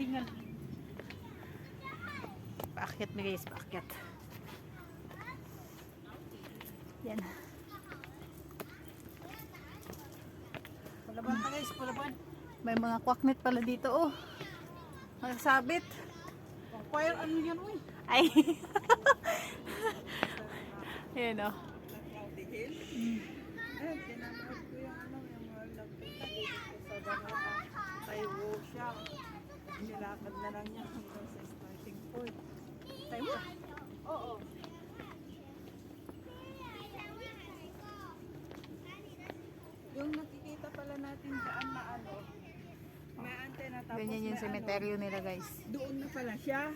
Tingnan. Paakyat mi guys, paakyat. Yan. Palaban ka guys, palaban. May mga kwaknet pala dito oh. Magsabit. Fire ano yan uy? Ay. Ayan oh. Eh, tinanong ko yung ano, yung mga nagpunta dito sa Banana. Taiwo siya. Nilakad na lang niya hanggang sa starting point. Taiwo? Oo. Yung nakikita pala natin daan na ano, may antena tapos Ganyan yung may cemetery nila guys. ano, doon na pala siya.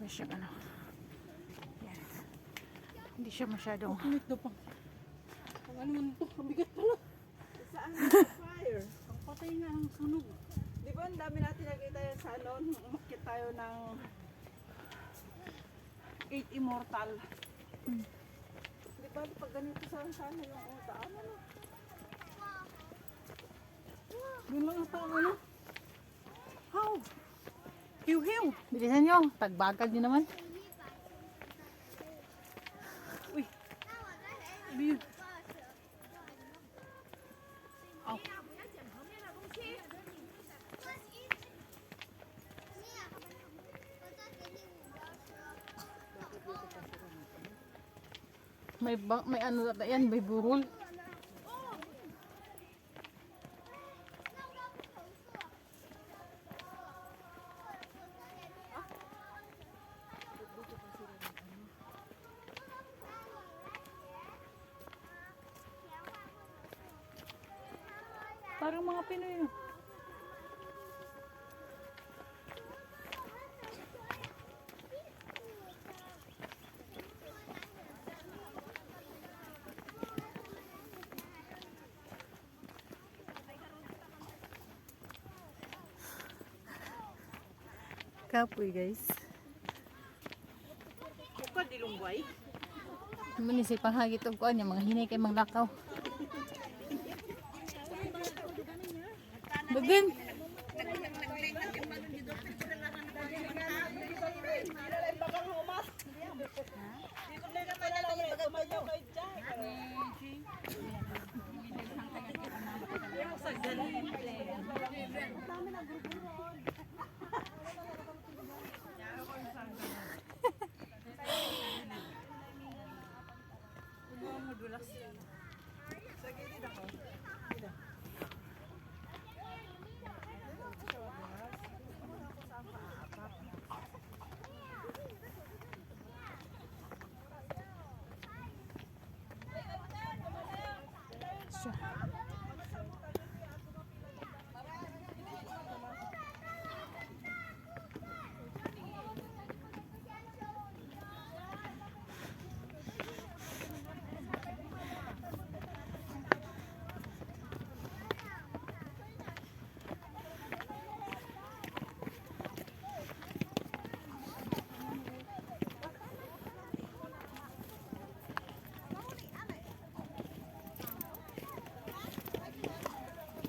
May siya ano. Yan. Hindi siya masyadong. Kumit na pang. Ang ano man ito, kabigat pala. Saan? Fire. Ang patay nga ang sunog. Di ba ang dami natin nakita yan sa ano, nung umakyat tayo ng 8 Immortal. Di ba pag ganito sana yung utaan, ano? Doon lang ata ang ano. How? Hiw-hiw. Bilisan nyo. Tagbagad nyo naman. Uy. Biyo. Au. May ano na yan, may burol. Parang mga Pinoy. No? Kapoy guys. Buka dilunggay. Manisip ang hagit og kuan yung mga hinay kay mga lakaw. Bagin.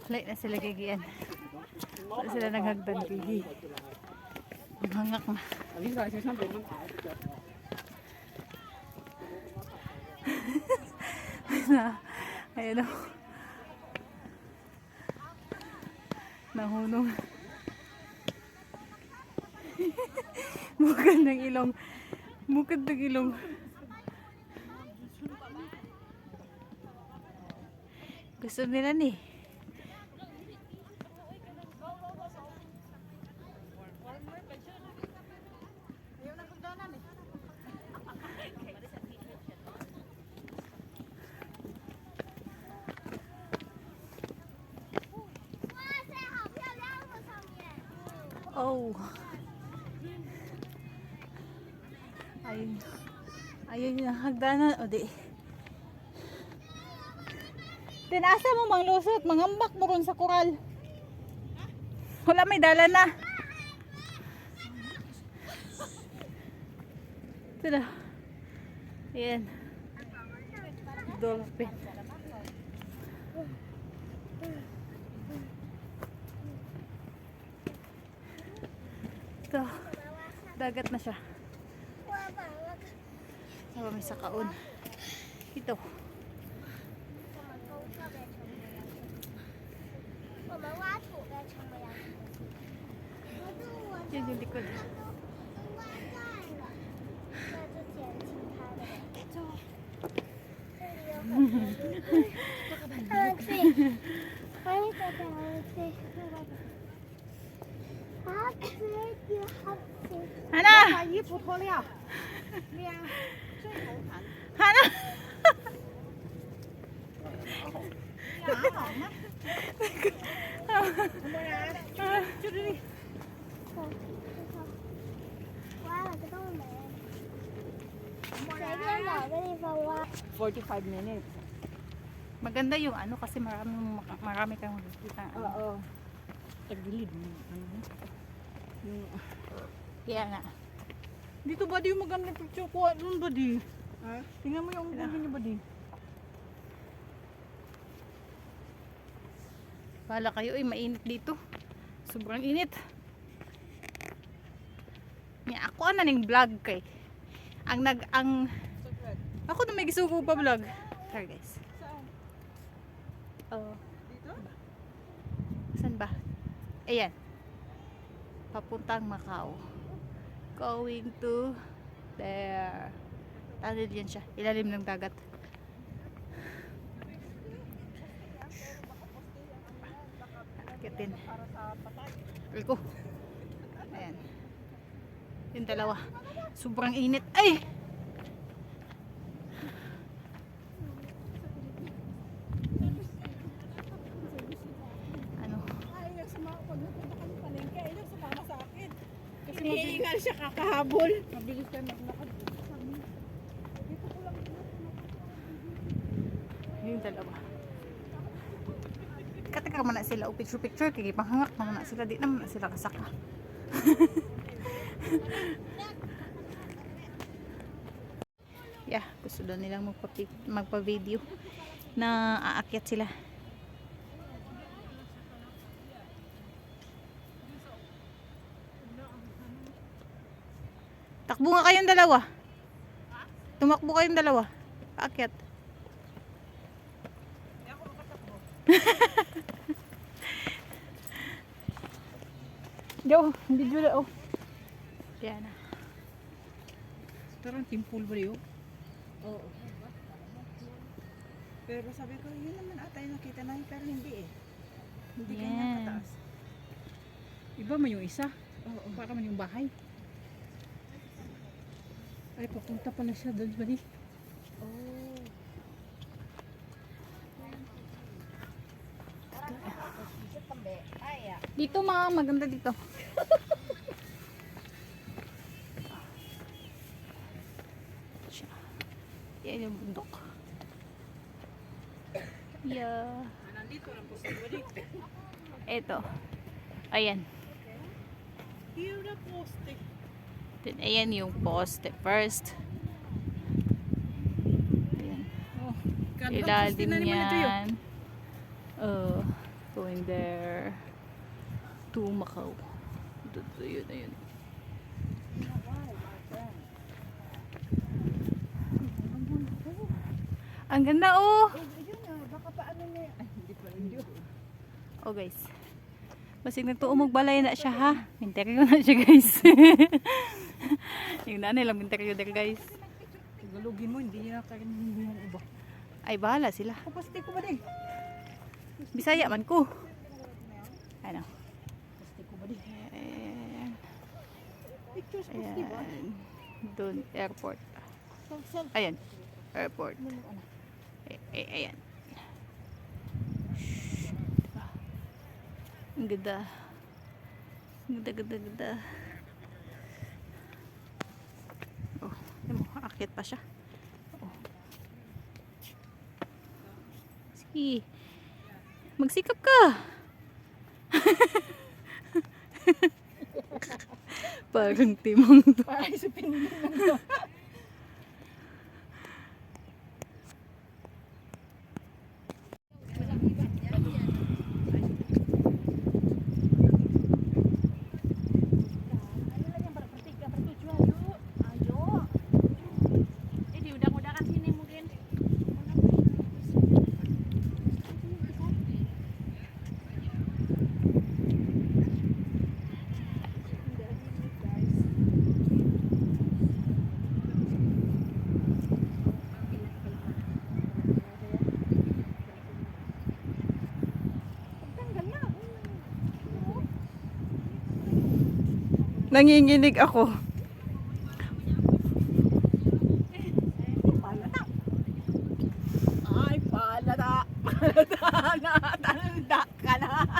Late na sila gigian. Wala sila naghagdan gigi. Ang hangak na. Ayun o. Nahunong. Bukad ng ilong. Bukad ng ilong. Gusto nila ni. Oh. Ayun. Ayun yung hagdanan. O di. Tinasa mo mang lusot. Mangambak mo ron sa kural. Wala may dala na. Tira. Ayan. Dolphin. Ito. Dagat na siya. Sama may sakaon. Ito. 我们挖土该成为样子。可是我 Yan yung likod. 挖断了。那之前请他的。这里有很多。对。还有个对。好吃就好吃。 Hana! 把衣服脱了。对呀，最头疼。 Hana! 挖了个洞没？随便找个地方挖。 45 minutes. Maganda yung ano kasi marami kang makikita. Oo. Tagilid. Ano? Yung... Kaya nga. Dito ba di yung maganda yung picture ko? Doon ba di? Ha? Tingnan mo yung ganda niya ba di? Wala kayo mainit dito. Sobrang init. Nga ako na ning vlog kay. Ako na may gisuko pa vlog. Sorry guys. Saan? Oh, Dito? saan ba? Ayan. Papuntang Macau. Going to there. Tanil yan siya. Ilalim ng dagat. Akitin. Iko. Ayan. Yung dalawa. Sobrang init. Ay! Ano? Ay, yung sumama. Pag napunta kami palengke, ay yung sumama sa akin. Kasi mabilis siya kakahabol. Mabilis ka naglakad. Dito ko lang. Yung dalawa. Kataka man na sila o picture kaya panghangak man na sila, di naman na sila kasaka. Yeah, gusto daw nilang magpa-video na aakyat sila. Takbo nga kayong dalawa. Tumakbo kayong dalawa. Aakyat. Yo, hindi dula oh. Yan na. Parang timpul ba yun? Oo. Pero sabi ko, yun naman ata yung nakita namin, pero hindi eh. Hindi ganyan Yan. kataas. Iba man yung isa. Oo. Para man yung bahay. Ay, papunta pala siya doon ba ni? Oh. Dito maganda dito. Siya. Yan yung bundok. Yeah. Nandito lang po sa balik. Eto. Ayan. Here na poste. Then, ayan yung poste first. Ayan. Oh. Ilalim yan. Going there to Macau. Yun na yun. Ang ganda oh! Yun na, baka paano niya. Ay, hindi pa rin yun. Oh guys. Basig nagtuong magbalay na siya ha. Interview na siya guys. Yung nanay lang interview there guys. Galugin mo, hindi niya karinig yung iba. Ay bahala sila. Kapaste ko ba din? Bisaya man ko. Ano? Kapaste ko ba din? Ayan. Pictures poste ba? Ayan. Doon, airport. Self. Ayan. Airport. Ayan. Shhh. Diba? Ang ganda. Ang ganda. Oh, yun mo, akit pa siya. Oh. Sige. Magsikap ka. Parang timong to. Parang sa pinili lang to. Nanginginig ako. Palata. Ay, palata. Palata na. Tanda ka na.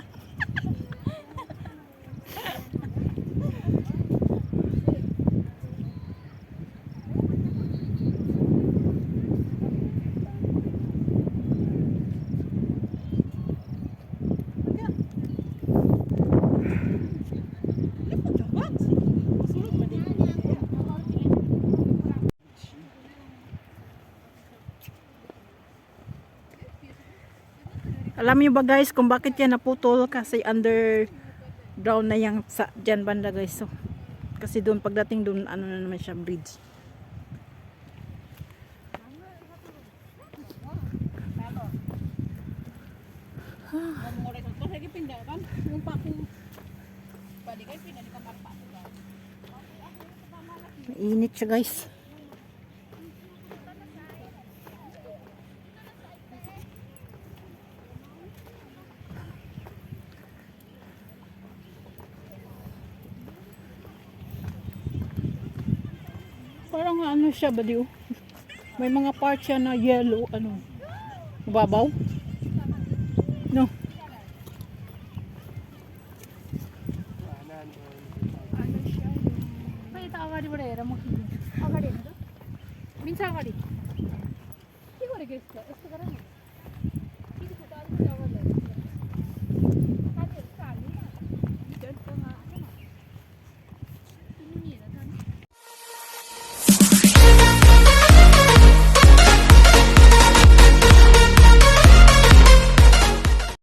Alam niyo ba guys kung bakit yan naputol? Kasi underground na yung sa dyan banda guys. So, kasi doon pagdating doon ano na naman siya, bridge. Mainit siya guys. Parang ano siya ba diyo? May mga part siya na yellow, ano? Mababaw? No. पहिला त अगाडिबाट हेर म अगाडि हेर्नु त मिल्छ अगाडि के गरेको यस्तो यस्तो गर न